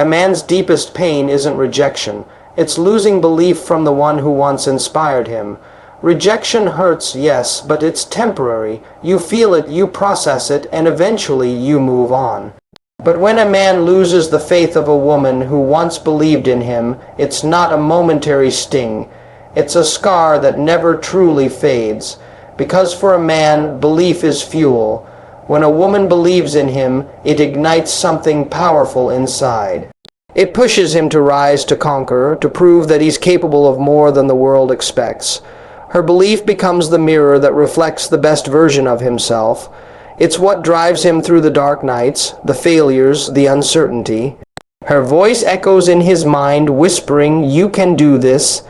A man's deepest pain isn't rejection. It's losing belief from the one who once inspired him. Rejection hurts, yes, but it's temporary. You feel it, you process it, and eventually you move on. But when a man loses the faith of a woman who once believed in him, it's not a momentary sting. It's a scar that never truly fades. Because for a man, belief is fuel. When a woman believes in him, it ignites something powerful inside. It pushes him to rise, to conquer, to prove that he's capable of more than the world expects. Her belief becomes the mirror that reflects the best version of himself. It's what drives him through the dark nights, the failures, the uncertainty. Her voice echoes in his mind, whispering, "You can do this,"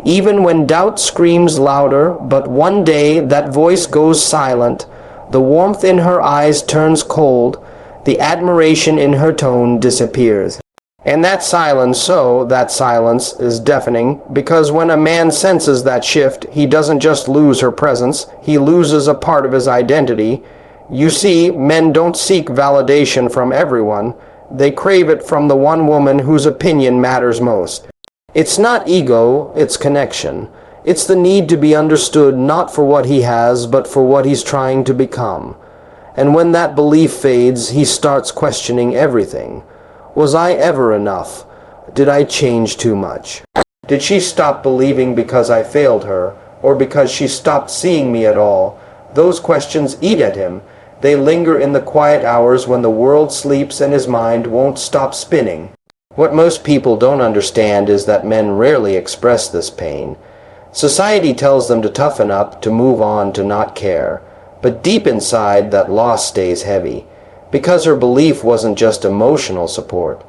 even when doubt screams louder. But one day that voice goes silent. The warmth in her eyes turns cold. The admiration in her tone disappears. And that silence is deafening, because when a man senses that shift, he doesn't just lose her presence, he loses a part of his identity. You see, men don't seek validation from everyone. They crave it from the one woman whose opinion matters most. It's not ego, it's connection. It's the need to be understood not for what he has, but for what he's trying to become. And when that belief fades, he starts questioning everything. Was I ever enough? Did I change too much? Did she stop believing because I failed her, or because she stopped seeing me at all? Those questions eat at him. They linger in the quiet hours when the world sleeps and his mind won't stop spinning. What most people don't understand is that men rarely express this pain. Society tells them to toughen up, to move on, to not care. But deep inside, that loss stays heavy. Because her belief wasn't just emotional support.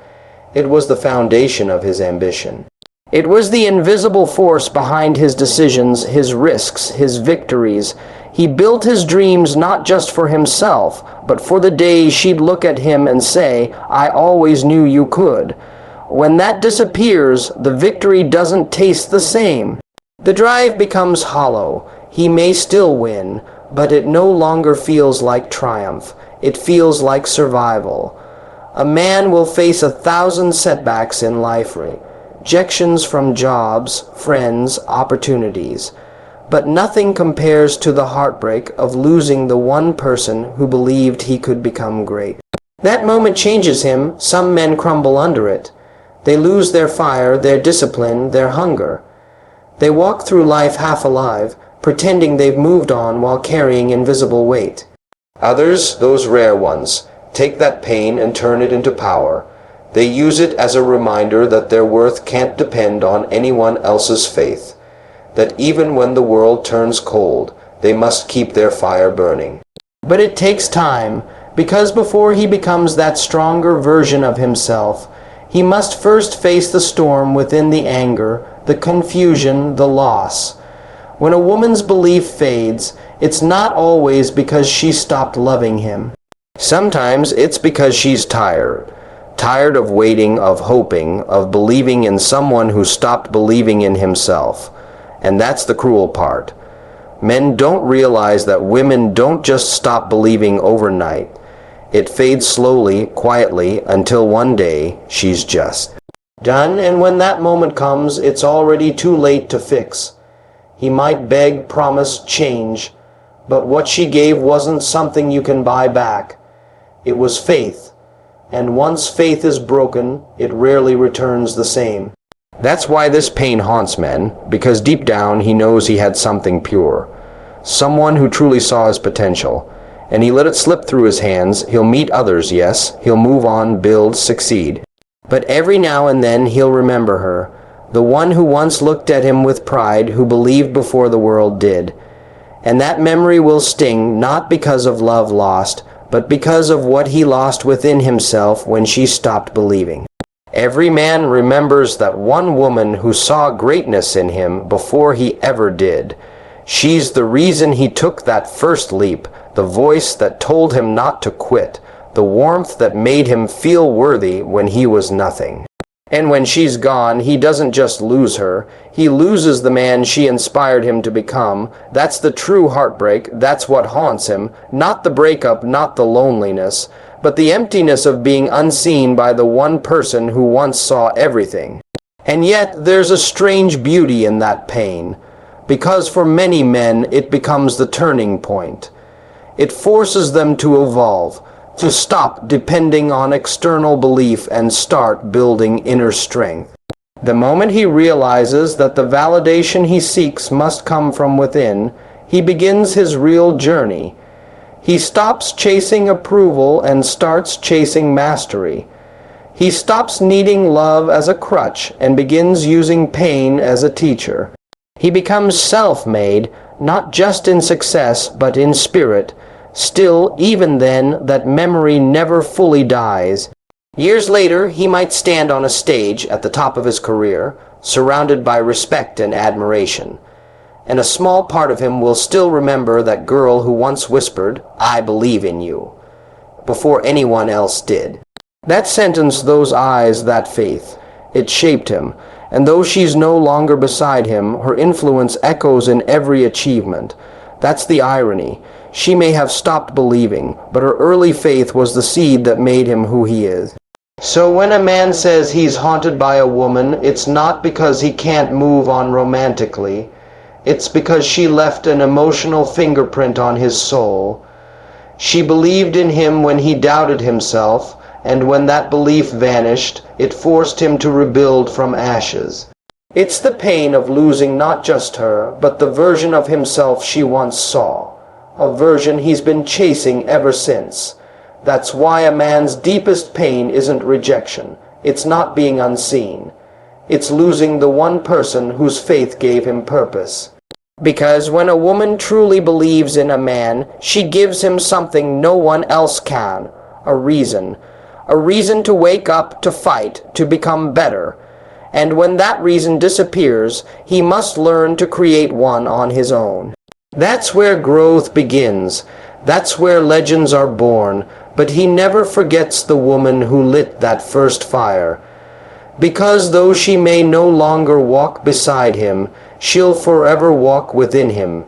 It was the foundation of his ambition. It was the invisible force behind his decisions, his risks, his victories. He built his dreams not just for himself, but for the day she'd look at him and say, "I always knew you could." When that disappears, the victory doesn't taste the same. The drive becomes hollow. He may still win, but it no longer feels like triumph. It feels like survival. A man will face 1,000 setbacks in life, rejections from jobs, friends, opportunities. But nothing compares to the heartbreak of losing the one person who believed he could become great. That moment changes him. Some men crumble under it. They lose their fire, their discipline, their hunger. They walk through life half alive, pretending they've moved on while carrying invisible weight. Others, those rare ones, take that pain and turn it into power. They use it as a reminder that their worth can't depend on anyone else's faith. That even when the world turns cold, they must keep their fire burning. But it takes time, because before he becomes that stronger version of himself, he must first face the storm within, the anger, the confusion, the loss. When a woman's belief fades, it's not always because she stopped loving him. Sometimes it's because she's tired. Tired of waiting, of hoping, of believing in someone who stopped believing in himself. And that's the cruel part. Men don't realize that women don't just stop believing overnight. It fades slowly, quietly, until one day she's just done, and when that moment comes, it's already too late to fix. He might beg, promise, change, but what she gave wasn't something you can buy back. It was faith, and once faith is broken, it rarely returns the same. That's why this pain haunts men, because deep down he knows he had something pure, someone who truly saw his potential, and he let it slip through his hands. He'll meet others, yes, he'll move on, build, succeed. But every now and then he'll remember her, the one who once looked at him with pride, who believed before the world did. And that memory will sting, not because of love lost, but because of what he lost within himself when she stopped believing. Every man remembers that one woman who saw greatness in him before he ever did. She's the reason he took that first leap, the voice that told him not to quit, the warmth that made him feel worthy when he was nothing. And when she's gone, he doesn't just lose her, he loses the man she inspired him to become. That's the true heartbreak, that's what haunts him, not the breakup, not the loneliness, but the emptiness of being unseen by the one person who once saw everything. And yet there's a strange beauty in that pain, because for many men it becomes the turning point. It forces them to evolve, to stop depending on external belief and start building inner strength. The moment he realizes that the validation he seeks must come from within, he begins his real journey. He stops chasing approval and starts chasing mastery. He stops needing love as a crutch and begins using pain as a teacher. He becomes self-made, not just in success, but in spirit. Still, even then, that memory never fully dies. Years later, he might stand on a stage at the top of his career, surrounded by respect and admiration. And a small part of him will still remember that girl who once whispered, "I believe in you," before anyone else did. That sentence, those eyes, that faith, it shaped him, and though she's no longer beside him, her influence echoes in every achievement. That's the irony. She may have stopped believing, but her early faith was the seed that made him who he is. So when a man says he's haunted by a woman, it's not because he can't move on romantically. It's because she left an emotional fingerprint on his soul. She believed in him when he doubted himself, and when that belief vanished, it forced him to rebuild from ashes. It's the pain of losing not just her, but the version of himself she once saw, a version he's been chasing ever since. That's why a man's deepest pain isn't rejection. It's not being unseen. It's losing the one person whose faith gave him purpose. Because when a woman truly believes in a man, she gives him something no one else can, a reason. A reason to wake up, to fight, to become better. And when that reason disappears, he must learn to create one on his own. That's where growth begins. That's where legends are born. But he never forgets the woman who lit that first fire. Because though she may no longer walk beside him, she'll forever walk within him,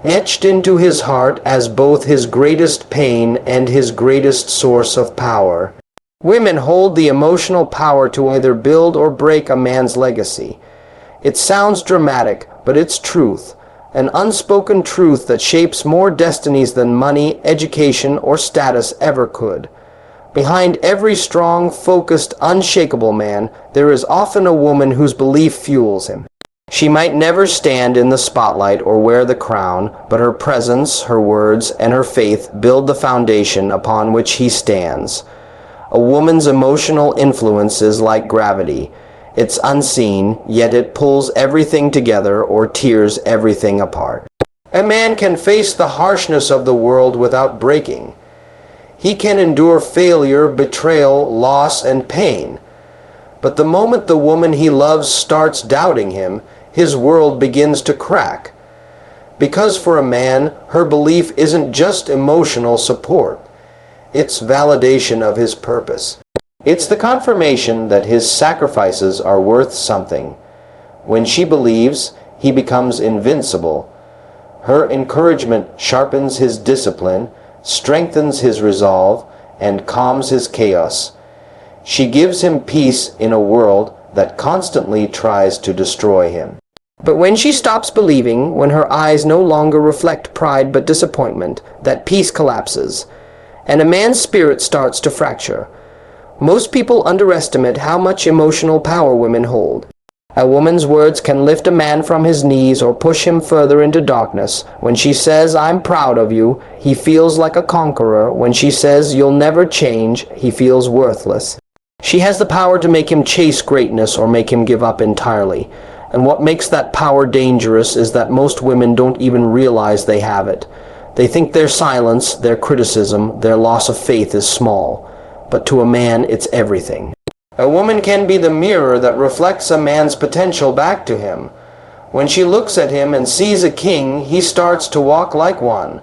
etched into his heart as both his greatest pain and his greatest source of power. Women hold the emotional power to either build or break a man's legacy. It sounds dramatic, but it's truth. An unspoken truth that shapes more destinies than money, education, or status ever could. Behind every strong, focused, unshakable man, there is often a woman whose belief fuels him. She might never stand in the spotlight or wear the crown, but her presence, her words, and her faith build the foundation upon which he stands. A woman's emotional influence is like gravity. It's unseen, yet it pulls everything together or tears everything apart. A man can face the harshness of the world without breaking. He can endure failure, betrayal, loss, and pain. But the moment the woman he loves starts doubting him, his world begins to crack. Because for a man, her belief isn't just emotional support. It's validation of his purpose. It's the confirmation that his sacrifices are worth something. When she believes, he becomes invincible. Her encouragement sharpens his discipline, strengthens his resolve, and calms his chaos. She gives him peace in a world that constantly tries to destroy him. But when she stops believing, when her eyes no longer reflect pride but disappointment, that peace collapses, and a man's spirit starts to fracture. Most people underestimate how much emotional power women hold. A woman's words can lift a man from his knees or push him further into darkness. When she says, "I'm proud of you," he feels like a conqueror. When she says, "You'll never change," he feels worthless. She has the power to make him chase greatness or make him give up entirely. And what makes that power dangerous is that most women don't even realize they have it. They think their silence, their criticism, their loss of faith is small. But to a man, it's everything. A woman can be the mirror that reflects a man's potential back to him. When she looks at him and sees a king, he starts to walk like one.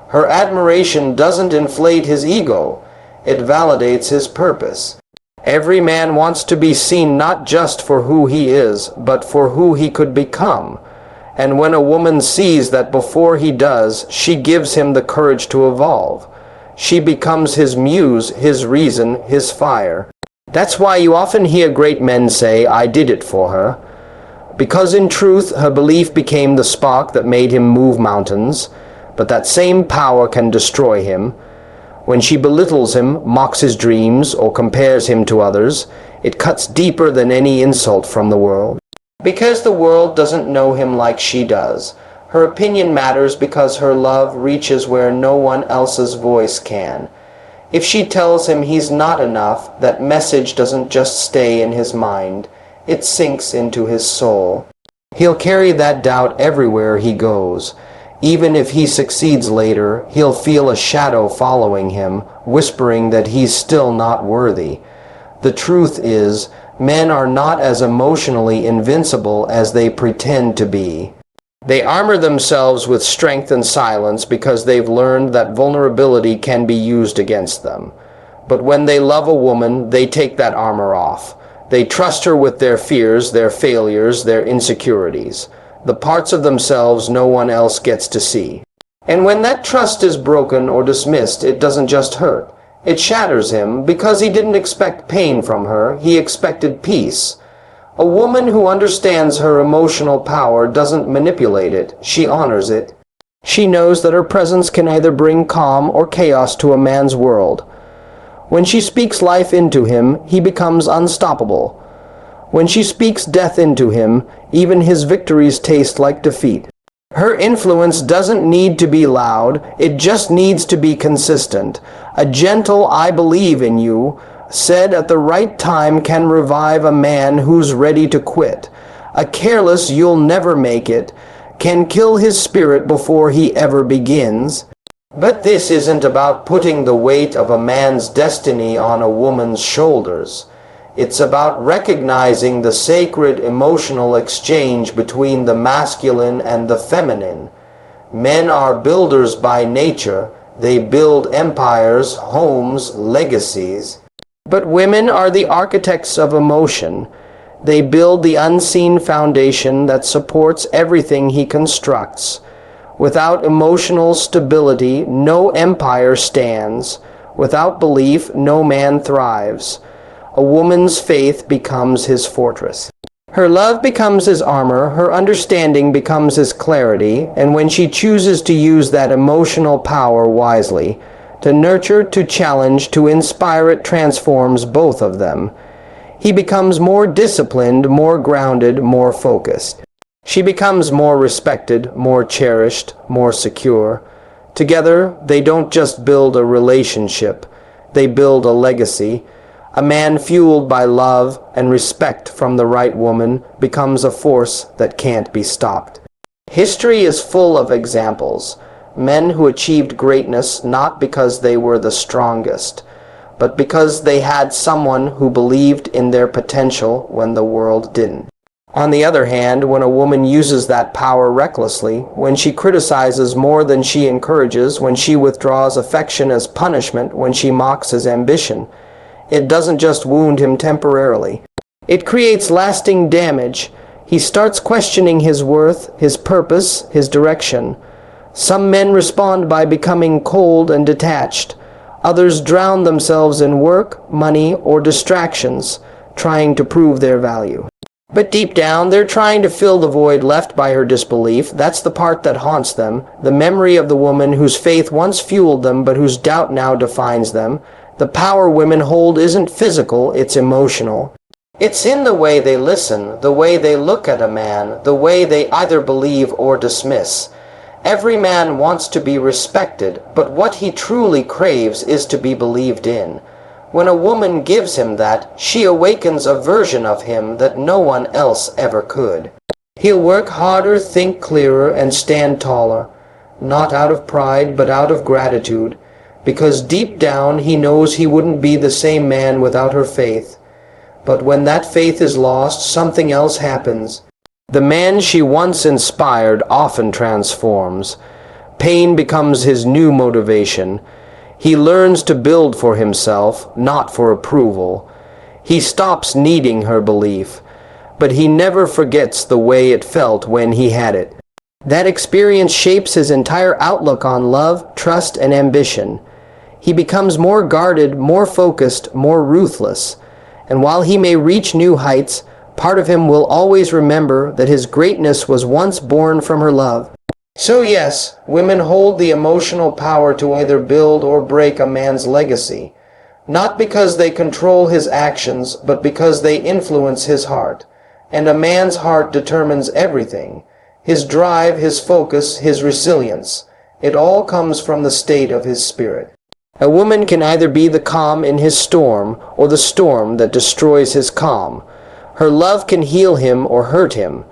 Her admiration doesn't inflate his ego. It validates his purpose. Every man wants to be seen not just for who he is, but for who he could become. And when a woman sees that before he does, she gives him the courage to evolve. She becomes his muse, his reason, his fire. That's why you often hear great men say, "I did it for her." Because in truth, her belief became the spark that made him move mountains, but that same power can destroy him. When she belittles him, mocks his dreams, or compares him to others, it cuts deeper than any insult from the world. Because the world doesn't know him like she does. Her opinion matters because her love reaches where no one else's voice can. If she tells him he's not enough, that message doesn't just stay in his mind. It sinks into his soul. He'll carry that doubt everywhere he goes. Even if he succeeds later, he'll feel a shadow following him, whispering that he's still not worthy. The truth is, men are not as emotionally invincible as they pretend to be. They armor themselves with strength and silence because they've learned that vulnerability can be used against them. But when they love a woman, they take that armor off. They trust her with their fears, their failures, their insecurities, the parts of themselves no one else gets to see. And when that trust is broken or dismissed, it doesn't just hurt. It shatters him because he didn't expect pain from her, he expected peace. A woman who understands her emotional power doesn't manipulate it, she honors it. She knows that her presence can either bring calm or chaos to a man's world. When she speaks life into him, he becomes unstoppable. When she speaks death into him, even his victories taste like defeat. Her influence doesn't need to be loud, it just needs to be consistent. A gentle "I believe in you," said at the right time, can revive a man who's ready to quit. A careless "you'll never make it" can kill his spirit before he ever begins. But this isn't about putting the weight of a man's destiny on a woman's shoulders. It's about recognizing the sacred emotional exchange between the masculine and the feminine. Men are builders by nature. They build empires, homes, legacies. But women are the architects of emotion. They build the unseen foundation that supports everything he constructs. Without emotional stability, no empire stands. Without belief, no man thrives. A woman's faith becomes his fortress. Her love becomes his armor, her understanding becomes his clarity, and when she chooses to use that emotional power wisely, to nurture, to challenge, to inspire, it transforms both of them. He becomes more disciplined, more grounded, more focused. She becomes more respected, more cherished, more secure. Together, they don't just build a relationship, they build a legacy. A man fueled by love and respect from the right woman becomes a force that can't be stopped. History is full of examples. Men who achieved greatness not because they were the strongest, but because they had someone who believed in their potential when the world didn't. On the other hand, when a woman uses that power recklessly, when she criticizes more than she encourages, when she withdraws affection as punishment, when she mocks his ambition, it doesn't just wound him temporarily. It creates lasting damage. He starts questioning his worth, his purpose, his direction. Some men respond by becoming cold and detached. Others drown themselves in work, money, or distractions, trying to prove their value. But deep down, they're trying to fill the void left by her disbelief. That's the part that haunts them, the memory of the woman whose faith once fueled them but whose doubt now defines them. The power women hold isn't physical, it's emotional. It's in the way they listen, the way they look at a man, the way they either believe or dismiss. Every man wants to be respected, but what he truly craves is to be believed in. When a woman gives him that, she awakens a version of him that no one else ever could. He'll work harder, think clearer, and stand taller, not out of pride, but out of gratitude, because deep down he knows he wouldn't be the same man without her faith. But when that faith is lost, something else happens. The man she once inspired often transforms. Pain becomes his new motivation. He learns to build for himself, not for approval. He stops needing her belief, but he never forgets the way it felt when he had it. That experience shapes his entire outlook on love, trust, and ambition. He becomes more guarded, more focused, more ruthless. And while he may reach new heights, part of him will always remember that his greatness was once born from her love. So yes, women hold the emotional power to either build or break a man's legacy, not because they control his actions, but because they influence his heart. And a man's heart determines everything: his drive, his focus, his resilience. It all comes from the state of his spirit. A woman can either be the calm in his storm, or the storm that destroys his calm. Her love can heal him or hurt him.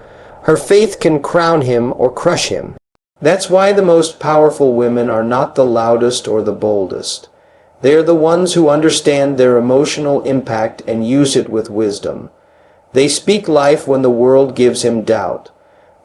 Her faith can crown him or crush him. That's why the most powerful women are not the loudest or the boldest. They are the ones who understand their emotional impact and use it with wisdom. They speak life when the world gives him doubt.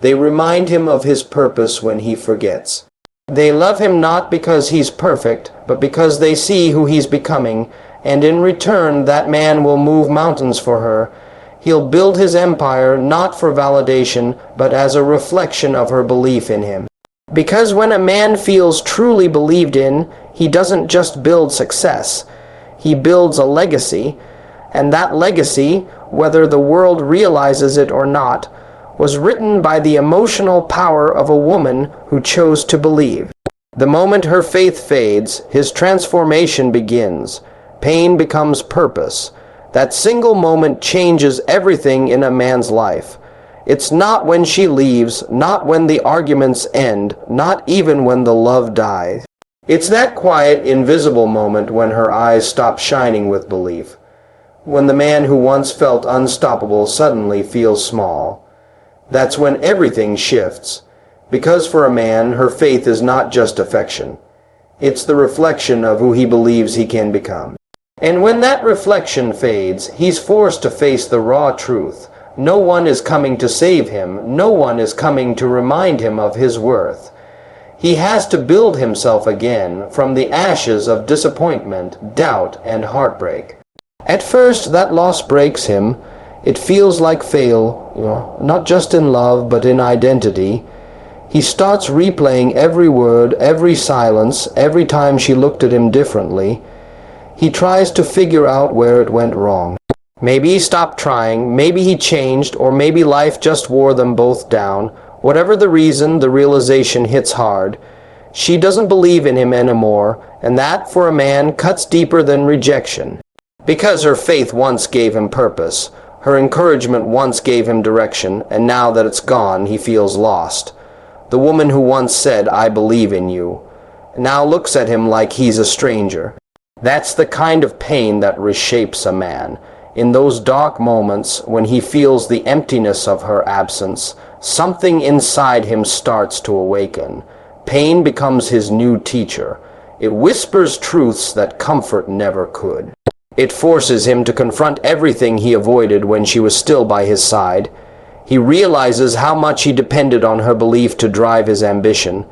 They remind him of his purpose when he forgets. They love him not because he's perfect, but because they see who he's becoming, and in return that man will move mountains for her. He'll build his empire not for validation, but as a reflection of her belief in him. Because when a man feels truly believed in, he doesn't just build success. He builds a legacy, and that legacy, whether the world realizes it or not, was written by the emotional power of a woman who chose to believe. The moment her faith fades, his transformation begins. Pain becomes purpose. That single moment changes everything in a man's life. It's not when she leaves, not when the arguments end, not even when the love dies. It's that quiet, invisible moment when her eyes stop shining with belief. When the man who once felt unstoppable suddenly feels small. That's when everything shifts. Because for a man, her faith is not just affection. It's the reflection of who he believes he can become. And when that reflection fades, he's forced to face the raw truth. No one is coming to save him. No one is coming to remind him of his worth. He has to build himself again from the ashes of disappointment, doubt, and heartbreak. At first, that loss breaks him. It feels like fail, not just in love, but in identity. He starts replaying every word, every silence, every time she looked at him differently. He tries to figure out where it went wrong. Maybe he stopped trying, maybe he changed, or maybe life just wore them both down. Whatever the reason, the realization hits hard. She doesn't believe in him anymore, and that, for a man, cuts deeper than rejection. Because her faith once gave him purpose. Her encouragement once gave him direction, and now that it's gone, he feels lost. The woman who once said, "I believe in you," now looks at him like he's a stranger. That's the kind of pain that reshapes a man. In those dark moments, when he feels the emptiness of her absence, something inside him starts to awaken. Pain becomes his new teacher. It whispers truths that comfort never could. It forces him to confront everything he avoided when she was still by his side. He realizes how much he depended on her belief to drive his ambition.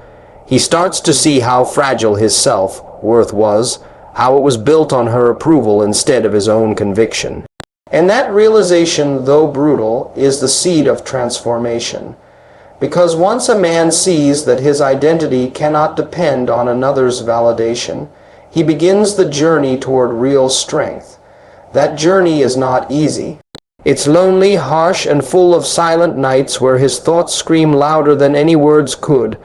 He starts to see how fragile his self-worth was, how it was built on her approval instead of his own conviction. And that realization, though brutal, is the seed of transformation. Because once a man sees that his identity cannot depend on another's validation, he begins the journey toward real strength. That journey is not easy. It's lonely, harsh, and full of silent nights where his thoughts scream louder than any words could.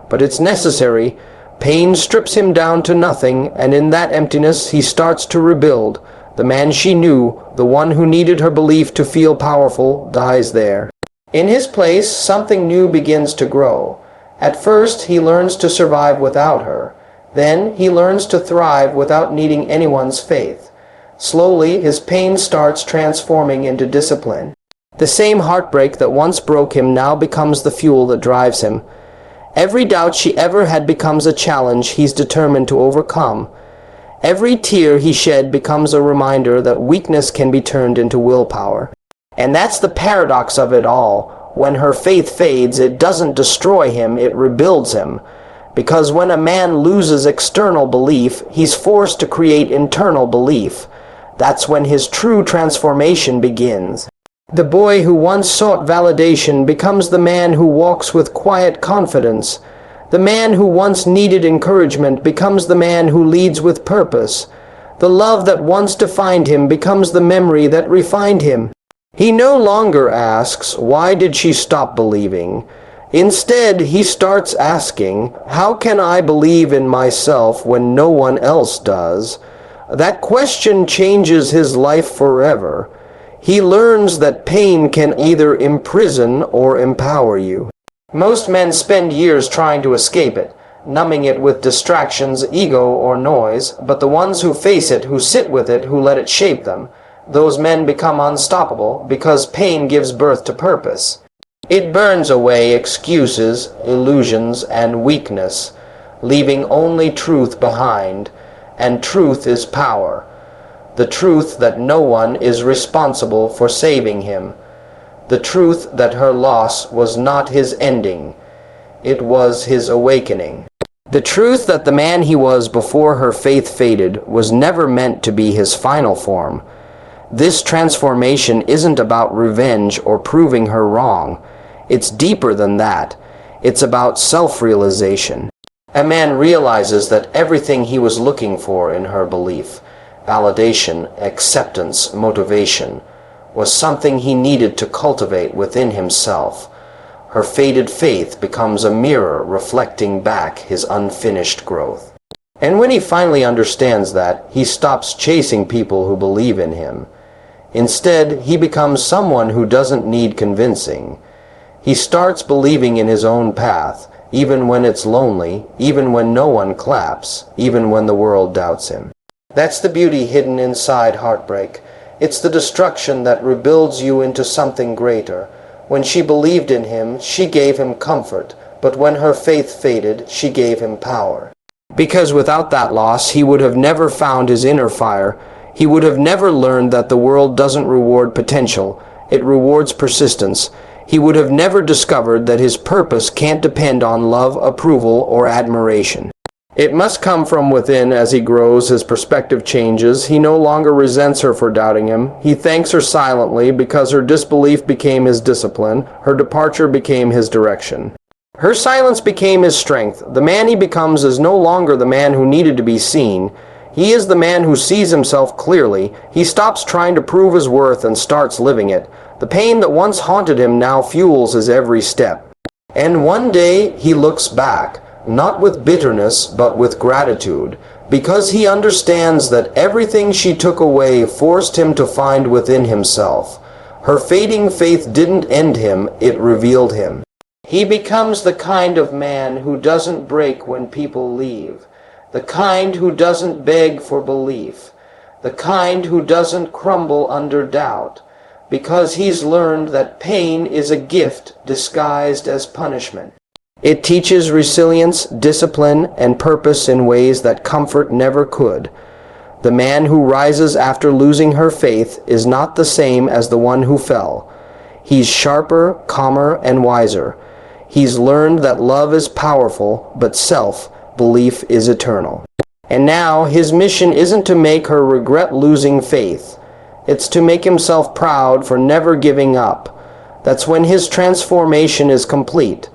But it's necessary. Pain strips him down to nothing, and in that emptiness he starts to rebuild. The man she knew, the one who needed her belief to feel powerful, dies there. In his place, something new begins to grow. At first, he learns to survive without her. Then he learns to thrive without needing anyone's faith. Slowly, his pain starts transforming into discipline. The same heartbreak that once broke him now becomes the fuel that drives him. Every doubt she ever had becomes a challenge he's determined to overcome. Every tear he shed becomes a reminder that weakness can be turned into willpower. And that's the paradox of it all. When her faith fades, it doesn't destroy him, it rebuilds him. Because when a man loses external belief, he's forced to create internal belief. That's when his true transformation begins. The boy who once sought validation becomes the man who walks with quiet confidence. The man who once needed encouragement becomes the man who leads with purpose. The love that once defined him becomes the memory that refined him. He no longer asks, "Why did she stop believing?" Instead, he starts asking, "How can I believe in myself when no one else does?" That question changes his life forever. He learns that pain can either imprison or empower you. Most men spend years trying to escape it, numbing it with distractions, ego, or noise, but the ones who face it, who sit with it, who let it shape them, those men become unstoppable because pain gives birth to purpose. It burns away excuses, illusions, and weakness, leaving only truth behind, and truth is power. The truth that no one is responsible for saving him. The truth that her loss was not his ending. It was his awakening. The truth that the man he was before her faith faded was never meant to be his final form. This transformation isn't about revenge or proving her wrong. It's deeper than that. It's about self-realization. A man realizes that everything he was looking for in her belief, validation, acceptance, motivation, was something he needed to cultivate within himself. Her faded faith becomes a mirror reflecting back his unfinished growth. And when he finally understands that, he stops chasing people who believe in him. Instead, he becomes someone who doesn't need convincing. He starts believing in his own path, even when it's lonely, even when no one claps, even when the world doubts him. That's the beauty hidden inside heartbreak. It's the destruction that rebuilds you into something greater. When she believed in him, she gave him comfort, but when her faith faded, she gave him power. Because without that loss, he would have never found his inner fire. He would have never learned that the world doesn't reward potential, it rewards persistence. He would have never discovered that his purpose can't depend on love, approval, or admiration. It must come from within. As he grows, his perspective changes. He no longer resents her for doubting him. He thanks her silently because her disbelief became his discipline. Her departure became his direction. Her silence became his strength. The man he becomes is no longer the man who needed to be seen. He is the man who sees himself clearly. He stops trying to prove his worth and starts living it. The pain that once haunted him now fuels his every step. And one day he looks back, not with bitterness, but with gratitude, because he understands that everything she took away forced him to find within himself. Her fading faith didn't end him, it revealed him. He becomes the kind of man who doesn't break when people leave, the kind who doesn't beg for belief, the kind who doesn't crumble under doubt, because he's learned that pain is a gift disguised as punishment. It teaches resilience, discipline, and purpose in ways that comfort never could. The man who rises after losing her faith is not the same as the one who fell. He's sharper, calmer, and wiser. He's learned that love is powerful, but self-belief is eternal. And now his mission isn't to make her regret losing faith. It's to make himself proud for never giving up. That's when his transformation is complete.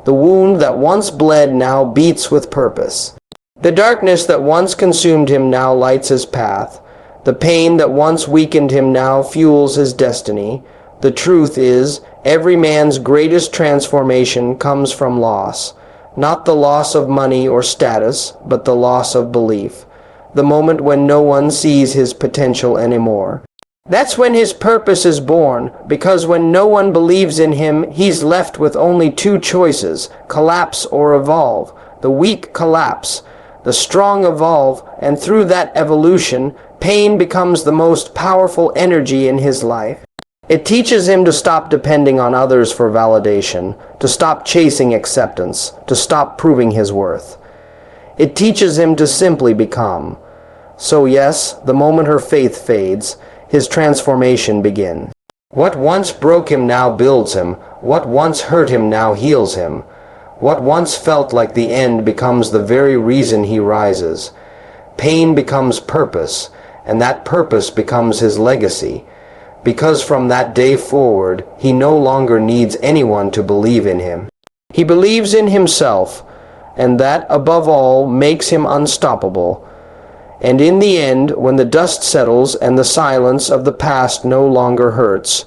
The wound that once bled now beats with purpose. The darkness that once consumed him now lights his path. The pain that once weakened him now fuels his destiny. The truth is, every man's greatest transformation comes from loss. Not the loss of money or status, but the loss of belief. The moment when no one sees his potential anymore. That's when his purpose is born, because when no one believes in him, he's left with only two choices, collapse or evolve. The weak collapse, the strong evolve, and through that evolution, pain becomes the most powerful energy in his life. It teaches him to stop depending on others for validation, to stop chasing acceptance, to stop proving his worth. It teaches him to simply become. So yes, the moment her faith fades, his transformation begins. What once broke him now builds him. What once hurt him now heals him. What once felt like the end becomes the very reason he rises. Pain becomes purpose, and that purpose becomes his legacy. Because from that day forward, he no longer needs anyone to believe in him. He believes in himself, and that, above all, makes him unstoppable. And in the end, when the dust settles and the silence of the past no longer hurts,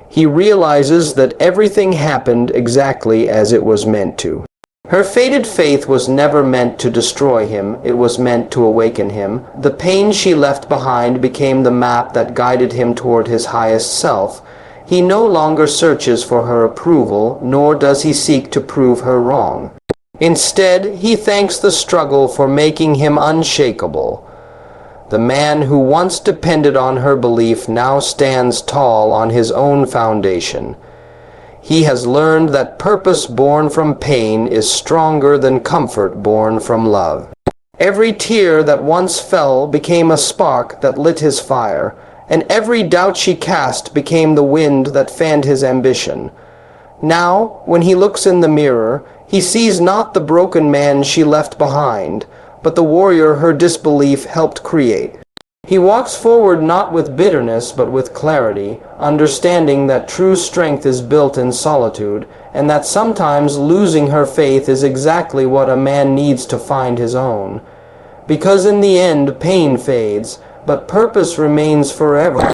he realizes that everything happened exactly as it was meant to. Her faded faith was never meant to destroy him, it was meant to awaken him. The pain she left behind became the map that guided him toward his highest self. He no longer searches for her approval, nor does he seek to prove her wrong. Instead, he thanks the struggle for making him unshakable. The man who once depended on her belief now stands tall on his own foundation. He has learned that purpose born from pain is stronger than comfort born from love. Every tear that once fell became a spark that lit his fire, and every doubt she cast became the wind that fanned his ambition. Now, when he looks in the mirror, he sees not the broken man she left behind, but the warrior her disbelief helped create. He walks forward not with bitterness, but with clarity, understanding that true strength is built in solitude, and that sometimes losing her faith is exactly what a man needs to find his own. Because in the end, pain fades, but purpose remains forever.